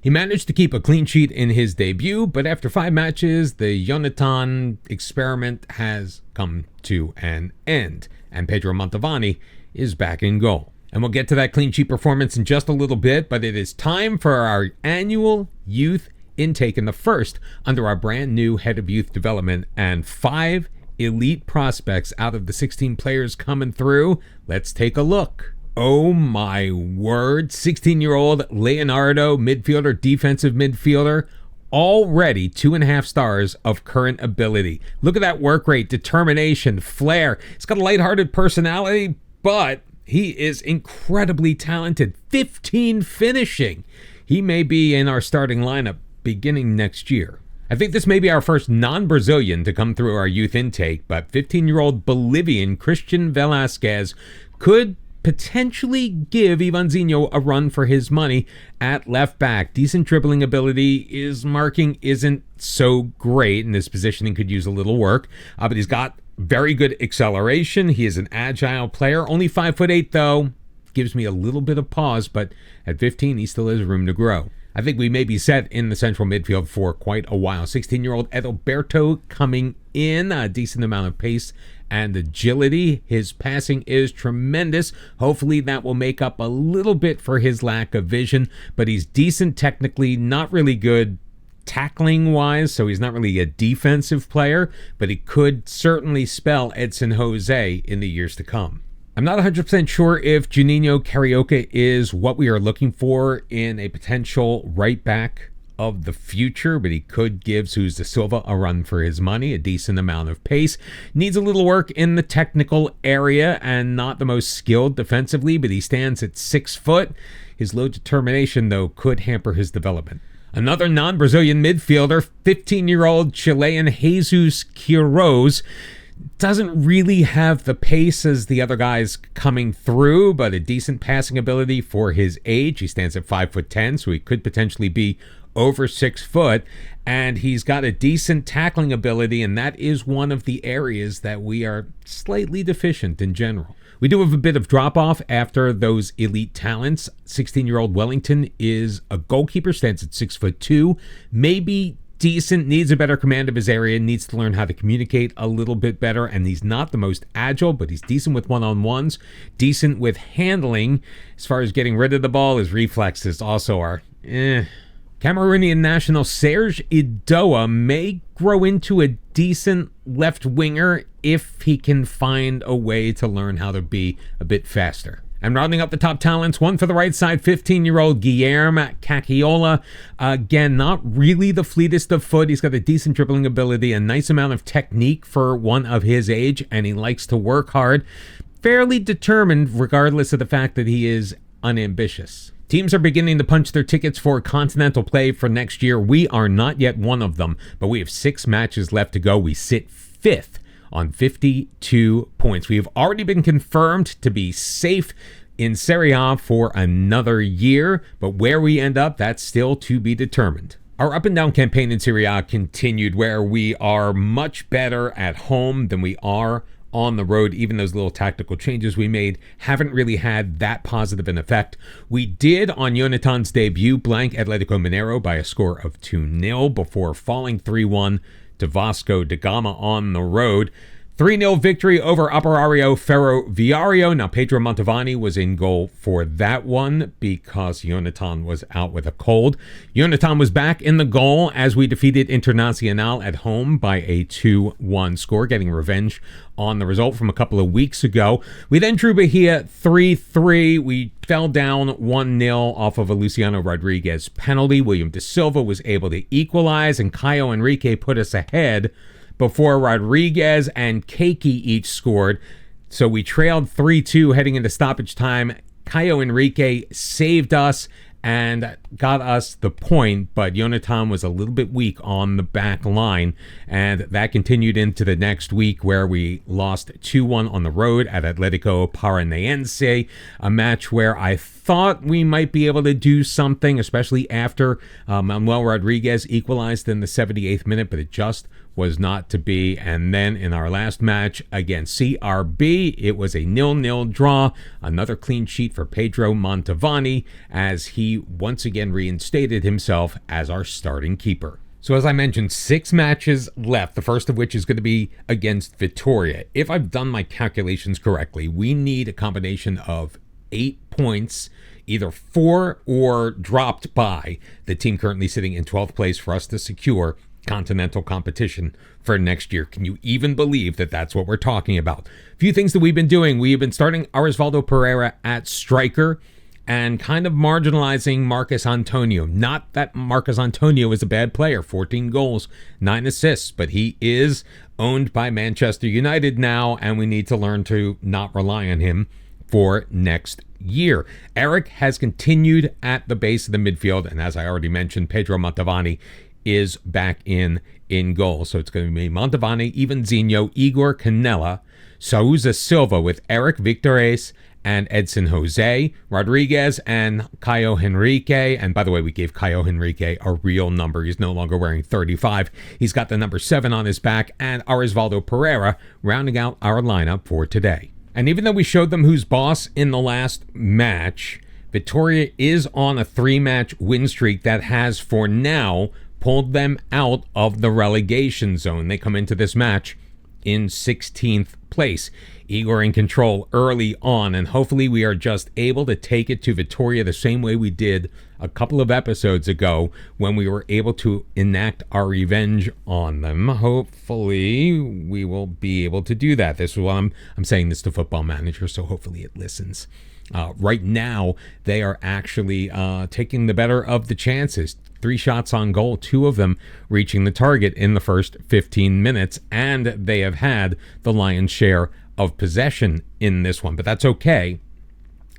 He managed to keep a clean sheet in his debut, but after 5 matches, the Jonathan experiment has come to an end, and Pedro Mantovani is back in goal. And we'll get to that clean sheet performance in just a little bit, but it is time for our annual youth intake, and the first under our brand new head of youth development, and 5 elite prospects out of the 16 players coming through. Let's take a look. Oh my word, 16-year-old Leonardo, midfielder, defensive midfielder, already 2.5 stars of current ability. Look at that work rate, determination, flair. He's got a lighthearted personality, but he is incredibly talented. 15 finishing. He may be in our starting lineup beginning next year. I think this may be our first non-Brazilian to come through our youth intake, but 15-year-old Bolivian Christian Velasquez could potentially give Ivanzinho a run for his money at left back. Decent dribbling ability. His marking isn't so great, and his positioning could use a little work, but he's got very good acceleration. He is an agile player. Only 5'8" though. Gives me a little bit of pause, but at 15, he still has room to grow. I think we may be set in the central midfield for quite a while. 16-year-old Adalberto coming in, a decent amount of pace and agility. His passing is tremendous. Hopefully that will make up a little bit for his lack of vision, but he's decent technically, not really good tackling-wise, so he's not really a defensive player, but he could certainly spell Edson Jose in the years to come. I'm not 100% sure if Juninho Carioca is what we are looking for in a potential right back of the future, but he could give Jesus da Silva a run for his money, a decent amount of pace. Needs a little work in the technical area and not the most skilled defensively, but he stands at 6 foot. His low determination, though, could hamper his development. Another non-Brazilian midfielder, 15-year-old Chilean Jesus Quiroz, doesn't really have the pace as the other guys coming through, but a decent passing ability for his age. He stands at 5'10", so he could potentially be over 6 foot, and he's got a decent tackling ability, and that is one of the areas that we are slightly deficient in general. We do have a bit of drop-off after those elite talents. 16-year-old Wellington is a goalkeeper, stands at 6'2", maybe decent, needs a better command of his area, needs to learn how to communicate a little bit better, and he's not the most agile, but he's decent with one-on-ones, decent with handling. As far as getting rid of the ball, his reflexes also are Cameroonian national Serge Idoa may grow into a decent left winger if he can find a way to learn how to be a bit faster. And rounding up the top talents, one for the right side, 15-year-old Guilherme Cacchiola. Again, not really the fleetest of foot. He's got a decent dribbling ability, a nice amount of technique for one of his age, and he likes to work hard. Fairly determined, regardless of the fact that he is unambitious. Teams are beginning to punch their tickets for continental play for next year. We are not yet one of them, but we have 6 matches left to go. We sit 5th on 52 points. We have already been confirmed to be safe in Serie A for another year, but where we end up, that's still to be determined. Our up and down campaign in Serie A continued, where we are much better at home than we are on the road. Even those little tactical changes we made haven't really had that positive an effect. We did, on Jonathan's debut, blank Atletico Mineiro by a score of 2-0 before falling 3-1 to Vasco da Gama on the road. 3-0 victory over Operario Ferroviario. Now, Pedro Mantovani was in goal for that one because Jonathan was out with a cold. Jonathan was back in the goal as we defeated Internacional at home by a 2-1 score, getting revenge on the result from a couple of weeks ago. We then drew Bahia 3-3. We fell down 1-0 off of a Luciano Rodriguez penalty. William Da Silva was able to equalize, and Caio Henrique put us ahead before Rodriguez and Keiki each scored. So we trailed 3-2 heading into stoppage time. Caio Henrique saved us and got us the point, but Jonathan was a little bit weak on the back line, and that continued into the next week, where we lost 2-1 on the road at Atletico Paranaense, a match where I thought we might be able to do something, especially after Manuel Rodriguez equalized in the 78th minute, but it just was not to be. And then in our last match against CRB, it was a 0-0 draw. Another clean sheet for Pedro Montavani as he once again reinstated himself as our starting keeper. So as I mentioned, 6 matches left, the first of which is going to be against Vitória. If I've done my calculations correctly, we need a combination of 8 points, either for or dropped by the team currently sitting in 12th place for us to secure continental competition for next year. Can you even believe that that's what we're talking about? A few things that we've been doing. We have been starting Arisvaldo Pereira at striker and kind of marginalizing Marcos Antonio. Not that Marcos Antonio is a bad player, 14 goals, 9 assists, but he is owned by Manchester United now, and we need to learn to not rely on him for next year. Eric has continued at the base of the midfield, and as I already mentioned, Pedro Montavani is back in goal. So it's going to be Montavani, Ivanzinho, Igor Canella, Souza Silva with Eric Victores and Edson Jose, Rodriguez and Caio Henrique. And by the way, we gave Caio Henrique a real number. He's no longer wearing 35. He's got the number 7 on his back, and Arisvaldo Pereira rounding out our lineup for today. And even though we showed them who's boss in the last match, Vitória is on a 3-match win streak that has, for now, pulled them out of the relegation zone. They come into this match in 16th place. Igor in control early on, and hopefully we are just able to take it to Vitória the same way we did a couple of episodes ago when we were able to enact our revenge on them. Hopefully we will be able to do that. This is what I'm saying this to Football Manager, so hopefully it listens. Right now, they are actually taking the better of the chances. 3 shots on goal, 2 of them reaching the target in the first 15 minutes, and they have had the lion's share of possession in this one. But that's okay,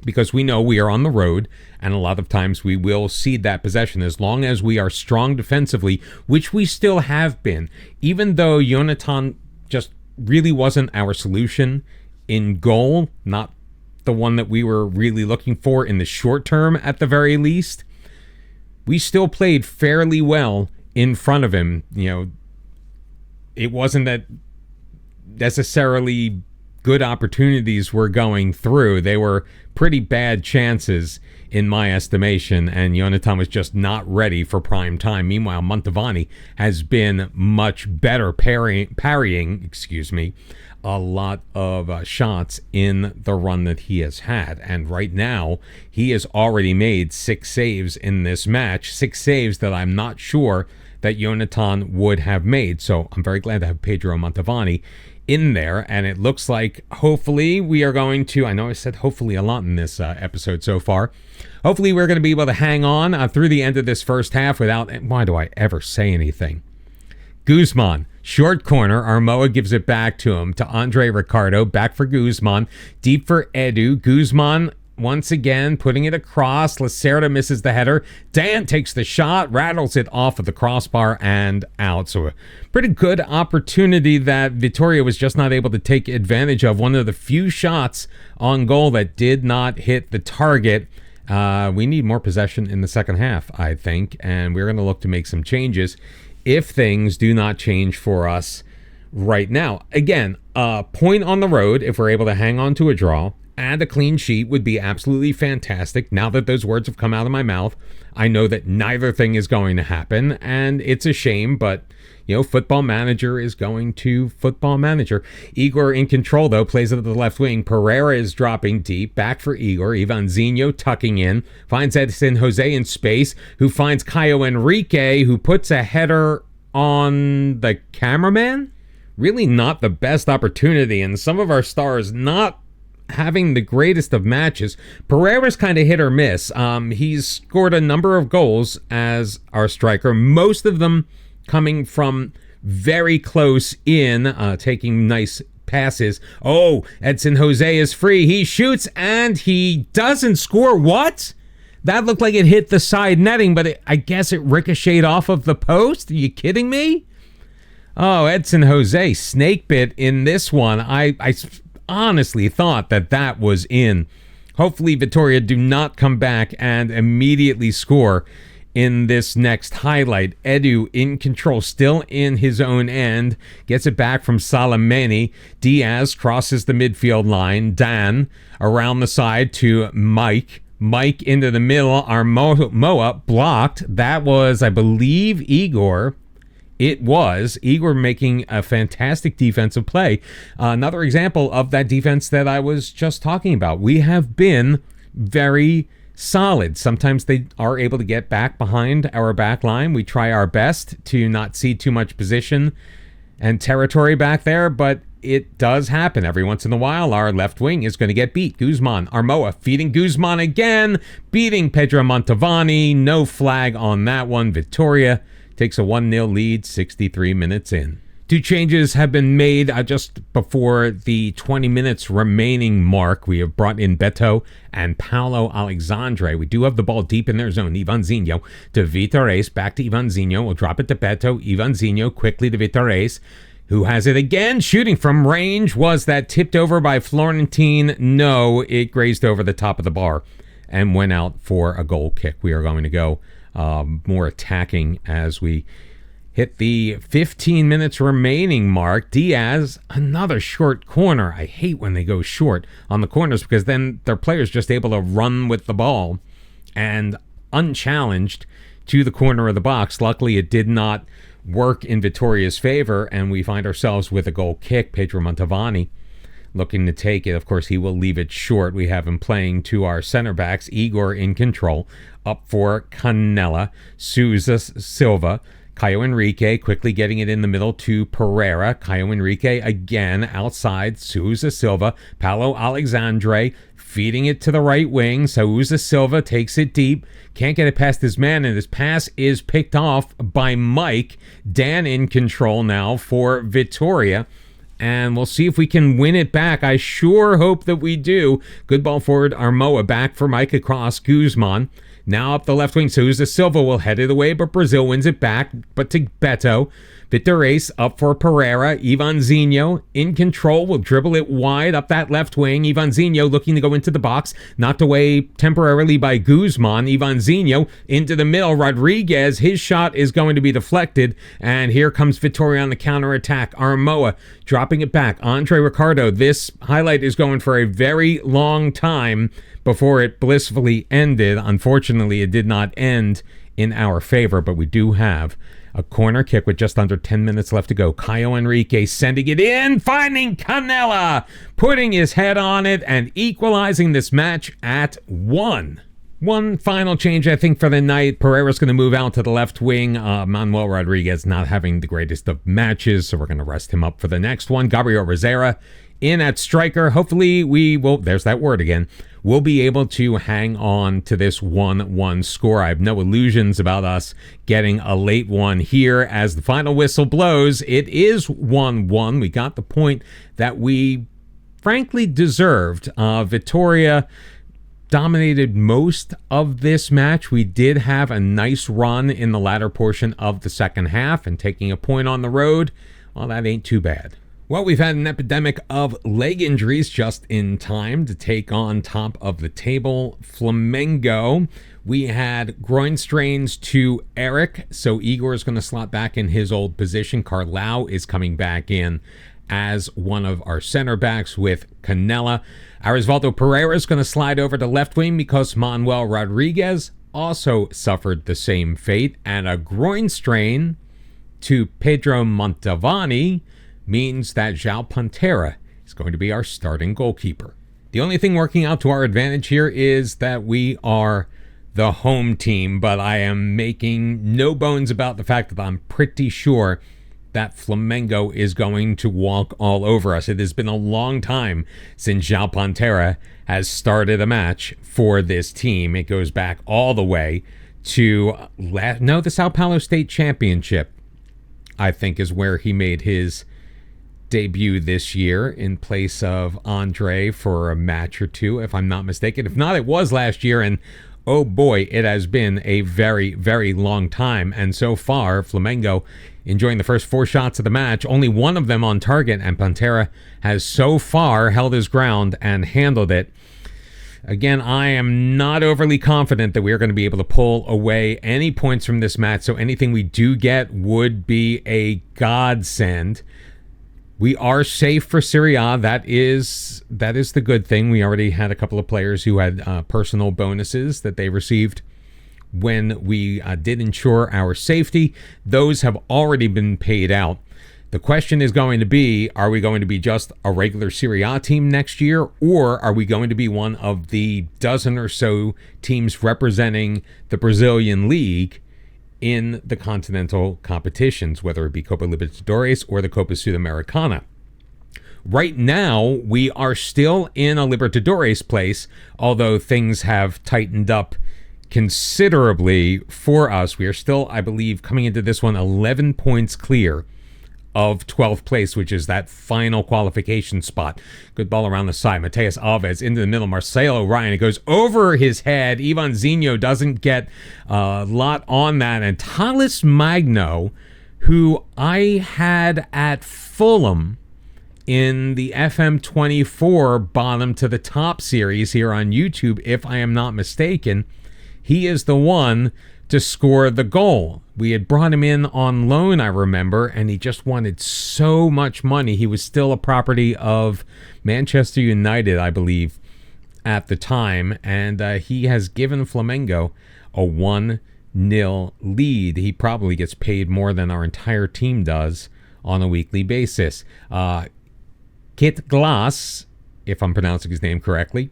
because we know we are on the road, and a lot of times we will cede that possession as long as we are strong defensively, which we still have been. Even though Jonathan just really wasn't our solution in goal, not the one that we were really looking for in the short term at the very least, we still played fairly well in front of him. You know, it wasn't that necessarily good opportunities were going through. They were pretty bad chances in my estimation, and Jonathan was just not ready for prime time. Meanwhile, Montavani has been much better parrying a lot of shots in the run that he has had. And right now, he has already made 6 saves in this match. 6 saves that I'm not sure that Jonathan would have made. So I'm very glad to have Pedro Montavani in there. And it looks like hopefully we are going to, I know I said hopefully a lot in this episode so far. Hopefully we're going to be able to hang on through the end of this first half without, why do I ever say anything? Guzman, short corner. Armoa gives it back to him, to Andre Ricardo. Back for Guzman. Deep for Edu. Guzman once again putting it across. Lacerda misses the header. Dan takes the shot, rattles it off of the crossbar and out. So a pretty good opportunity that Vitória was just not able to take advantage of. One of the few shots on goal that did not hit the target. We need more possession in the second half, I think, and we're going to look to make some changes if things do not change for us right now. Again, a point on the road, if we're able to hang on to a draw, and a clean sheet would be absolutely fantastic. Now that those words have come out of my mouth, I know that neither thing is going to happen, and it's a shame, but, you know, Football Manager is going to Football Manager. Igor in control, though, plays it at the left wing. Pereira is dropping deep, back for Igor. Ivanzinho tucking in, finds Edson Jose in space, who finds Caio Henrique, who puts a header on the cameraman. Really not the best opportunity, and some of our stars not having the greatest of matches. Pereira's kind of hit or miss. He's scored a number of goals as our striker, most of them coming from very close in, taking nice passes. Oh, Edson Jose is free. He shoots and he doesn't score. What? That looked like it hit the side netting, but I guess it ricocheted off of the post. Are you kidding me? Oh, Edson Jose snake bit in this one. I honestly thought that was in. Hopefully Vitória do not come back and immediately score in this next highlight. Edu in control, still in his own end. Gets it back from Salameni. Diaz crosses the midfield line. Dan around the side to Mike. Mike into the middle. Armoa blocked. That was, I believe, Igor. It was Igor making a fantastic defensive play. Another example of that defense that I was just talking about. We have been very solid. Sometimes they are able to get back behind our back line. We try our best to not cede too much position and territory back there, but it does happen. Every once in a while, our left wing is going to get beat. Guzman, Armoa feeding Guzman again, beating Pedro Montavani. No flag on that one. Vitoria takes a 1-0 lead 63 minutes in. 2 changes have been made just before the 20 minutes remaining mark. We have brought in Beto and Paulo Alexandre. We do have the ball deep in their zone. Ivanzinho to Vitores. Back to Ivanzinho. We'll drop it to Beto. Ivanzinho quickly to Vitores, who has it again. Shooting from range. Was that tipped over by Florentine? No, it grazed over the top of the bar and went out for a goal kick. We are going to go more attacking as we hit the 15 minutes remaining mark. Diaz, another short corner. I hate when they go short on the corners because then their players just able to run with the ball and unchallenged to the corner of the box. Luckily, it did not work in Vitoria's favor, and we find ourselves with a goal kick. Pedro Montavani looking to take it. Of course, he will leave it short. We have him playing to our center backs. Igor in control. Up for Canella. Souza Silva. Caio Henrique quickly getting it in the middle to Pereira. Caio Henrique again outside. Souza Silva. Paulo Alexandre feeding it to the right wing. Souza Silva takes it deep. Can't get it past his man, and his pass is picked off by Mike. Dan in control now for Vitoria. And we'll see if we can win it back. I sure hope that we do. Good ball forward. Armoa back for Mike across. Guzman. Now up the left wing. Souza Silva will head it away, but Brazil wins it back. But to Beto. Vitores up for Pereira. Ivanzinho in control. Will dribble it wide up that left wing. Ivanzinho looking to go into the box. Knocked away temporarily by Guzman. Ivanzinho into the middle. Rodriguez. His shot is going to be deflected. And here comes Vitoria on the counterattack. Armoa dropping it back. Andre Ricardo. This highlight is going for a very long time before it blissfully ended. Unfortunately, it did not end in our favor, but we do have a corner kick with just under 10 minutes left to go. Caio Henrique sending it in, finding Canella, putting his head on it and equalizing this match at 1. One final change, I think, for the night. Pereira's going to move out to the left wing. Manuel Rodriguez not having the greatest of matches, so we're going to rest him up for the next one. Gabriel Rosera in at striker. Hopefully we will, there's that word again, we'll be able to hang on to this 1-1 score. I have no illusions about us getting a late one here as the final whistle blows. It is 1-1. We got the point that we frankly deserved. Vitoria dominated most of this match. We did have a nice run in the latter portion of the second half, and taking a point on the road, well, that ain't too bad. Well, we've had an epidemic of leg injuries just in time to take on top of the table Flamengo. We had groin strains to Eric, so Igor is going to slot back in his old position. Carlau is coming back in as one of our center backs with Canella. Arisvaldo Pereira is going to slide over to left wing because Manuel Rodriguez also suffered the same fate. And a groin strain to Pedro Montavani means that João Pantera is going to be our starting goalkeeper. The only thing working out to our advantage here is that we are the home team, but I am making no bones about the fact that I'm pretty sure that Flamengo is going to walk all over us. It has been a long time since João Pantera has started a match for this team. It goes back all the way to the Sao Paulo State Championship, I think, is where he made his debut this year in place of Andre for a match or two, if I'm not mistaken. If not, it was last year, and oh boy, it has been a very, very long time. And so far, Flamengo enjoying the first 4 shots of the match, only one of them on target, and Pantera has so far held his ground and handled it. Again, I am not overly confident that we are going to be able to pull away any points from this match, so anything we do get would be a godsend. We are safe for Serie A. That is the good thing. We already had a couple of players who had personal bonuses that they received when we did ensure our safety. Those have already been paid out. The question is going to be, are we going to be just a regular Serie A team next year, or are we going to be one of the dozen or so teams representing the Brazilian League in the continental competitions, whether it be Copa Libertadores or the Copa Sudamericana? Right now, we are still in a Libertadores place, although things have tightened up considerably for us. We are still, I believe, coming into this one 11 points clear of 12th place, which is that final qualification spot. Good ball around the side. Mateus Alves into the middle. Marcelo Ryan. It goes over his head. Ivanzinho doesn't get a lot on that. And Thales Magno, who I had at Fulham in the FM24 bottom to the top series here on YouTube, if I am not mistaken, he is the one to score the goal. We had brought him in on loan, I remember, and he just wanted so much money. He was still a property of Manchester United, I believe, at the time, and he has given Flamengo a 1-0 lead. He probably gets paid more than our entire team does on a weekly basis. Kit Glass, if I'm pronouncing his name correctly,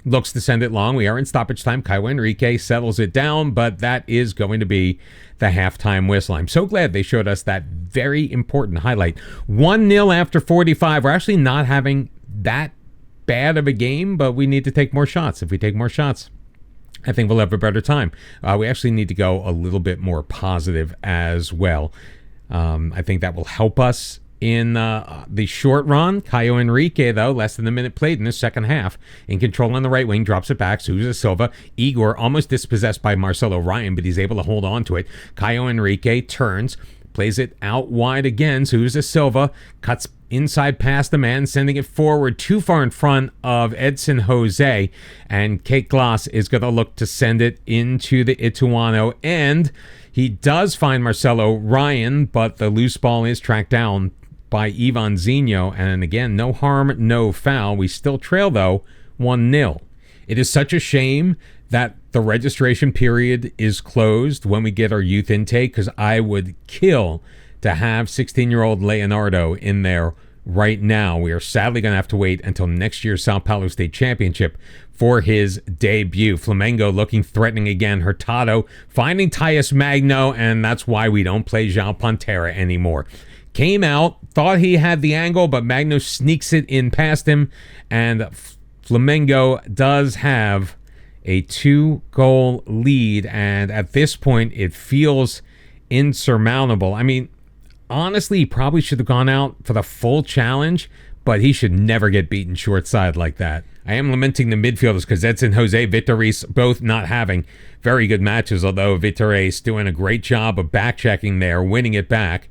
looks to send it long. We are in stoppage time. Caio Henrique settles it down, but that is going to be the halftime whistle. I'm so glad they showed us that very important highlight. 1-0 after 45. We're actually not having that bad of a game, but we need to take more shots. If we take more shots, I think we'll have a better time. We actually need to go a little bit more positive as well. I think that will help us in the short run. Caio Henrique, though, less than a minute played in the second half. In control on the right wing, drops it back. Sousa Silva. Igor almost dispossessed by Marcelo Ryan, but he's able to hold on to it. Caio Henrique turns, plays it out wide again. Sousa Silva cuts inside past the man, sending it forward too far in front of Edson Jose. And Kate Glass is going to look to send it into the Ituano end. He does find Marcelo Ryan, but the loose ball is tracked down by Ivanzinho, and again, no harm, no foul. We still trail, though, 1-0. It is such a shame that the registration period is closed when we get our youth intake, because I would kill to have 16-year-old Leonardo in there right now. We are sadly going to have to wait until next year's Sao Paulo State Championship for his debut. Flamengo looking threatening again. Hurtado finding Thales Magno, and that's why we don't play João Pantera anymore. Came out, thought he had the angle, but Magno sneaks it in past him, and Flamengo does have a 2-goal lead, and at this point, it feels insurmountable. I mean, honestly, he probably should have gone out for the full challenge, but he should never get beaten short side like that. I am lamenting the midfielders because Edson Jose, Victor Reis, both not having very good matches, although Victor Reis doing a great job of back-checking there, winning it back.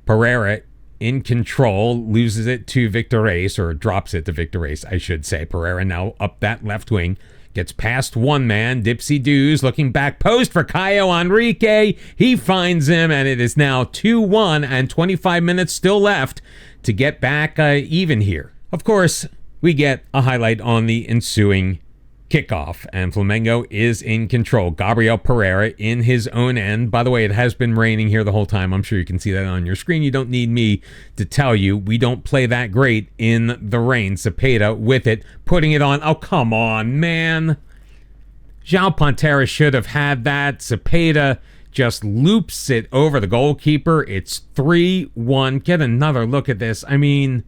Pereira in control, loses it to Victor Reis, or drops it to Victor Reis, I should say. Pereira now up that left wing, gets past one man, Dipsy Doos looking back post for Caio Henrique. He finds him, and it is now 2-1 and 25 minutes still left to get back even here. Of course, we get a highlight on the ensuing kickoff, and Flamengo is in control. Gabriel Pereira in his own end. By the way, it has been raining here the whole time. I'm sure you can see that on your screen. You don't need me to tell you. We don't play that great in the rain. Cepeda with it, putting it on. Oh, come on, man. João Pantera should have had that. Cepeda just loops it over the goalkeeper. It's 3-1. Get another look at this. I mean,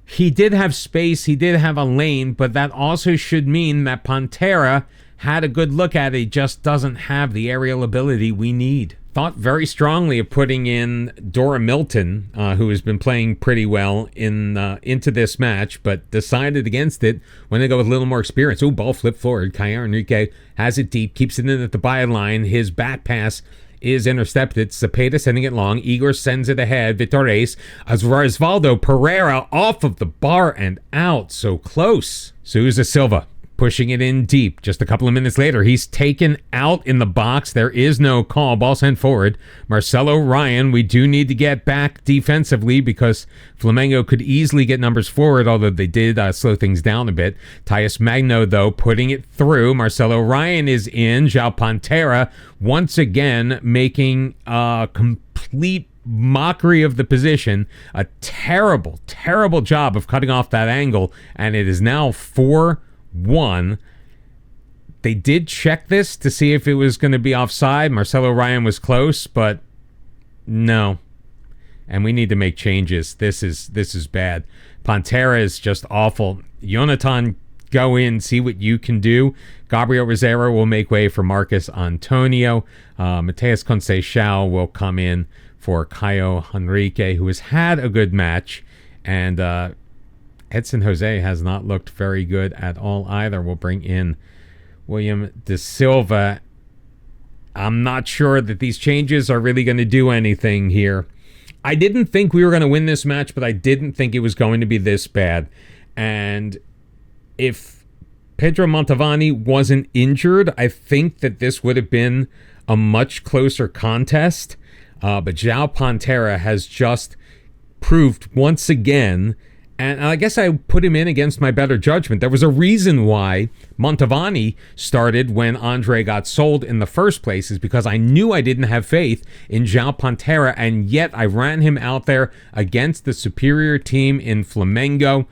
he did have space, he did have a lane, but that also should mean that Pantera had a good look at it. He just doesn't have the aerial ability we need. Thought very strongly of putting in Dora Milton, who has been playing pretty well into this match, but decided against it when they go with a little more experience. Oh, ball flip forward. Caio Henrique has it deep, keeps it in at the byline. His back pass is intercepted. Cepeda sending it long. Igor sends it ahead. Victor Reis. Osvaldo Pereira off of the bar and out. So close. Sousa Silva pushing it in deep. Just a couple of minutes later, he's taken out in the box. There is no call. Ball sent forward. Marcelo Ryan, we do need to get back defensively because Flamengo could easily get numbers forward, although they did slow things down a bit. Tyus Magno, though, putting it through. Marcelo Ryan is in. João Pantera, once again, making a complete mockery of the position. A terrible, terrible job of cutting off that angle, and it is now 4-1. They did check this to see if it was going to be offside. Marcelo Ryan was close, but no. And we need to make changes. This is bad. Pantera is just awful. Jonathan, go in, see what you can do. Gabriel Rosero will make way for Marcus Antonio. Mateus Conceição will come in for Caio Henrique, who has had a good match. And Edson Jose has not looked very good at all either. We'll bring in William De Silva. I'm not sure that these changes are really going to do anything here. I didn't think we were going to win this match, but I didn't think it was going to be this bad. And if Pedro Montavani wasn't injured, I think that this would have been a much closer contest. But João Pantera has just proved once again, and I guess I put him in against my better judgment. There was a reason why Montavani started when Andre got sold in the first place, is because I knew I didn't have faith in João Pantera, and yet I ran him out there against the superior team in Flamengo.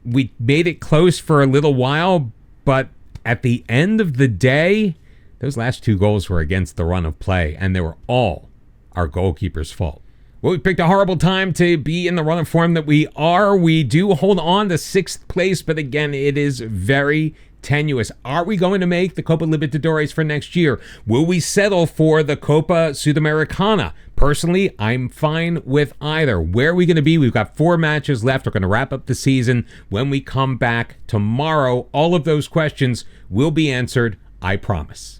We made it close for a little while, but at the end of the day, those last two goals were against the run of play, and they were all our goalkeeper's fault. Well, we picked a horrible time to be in the run of form that we are. We do hold on to 6th place, but again, it is very tenuous. Are we going to make the Copa Libertadores for next year? Will we settle for the Copa Sudamericana? Personally, I'm fine with either. Where are we going to be? We've got 4 matches left. We're going to wrap up the season. When we come back tomorrow, all of those questions will be answered, I promise.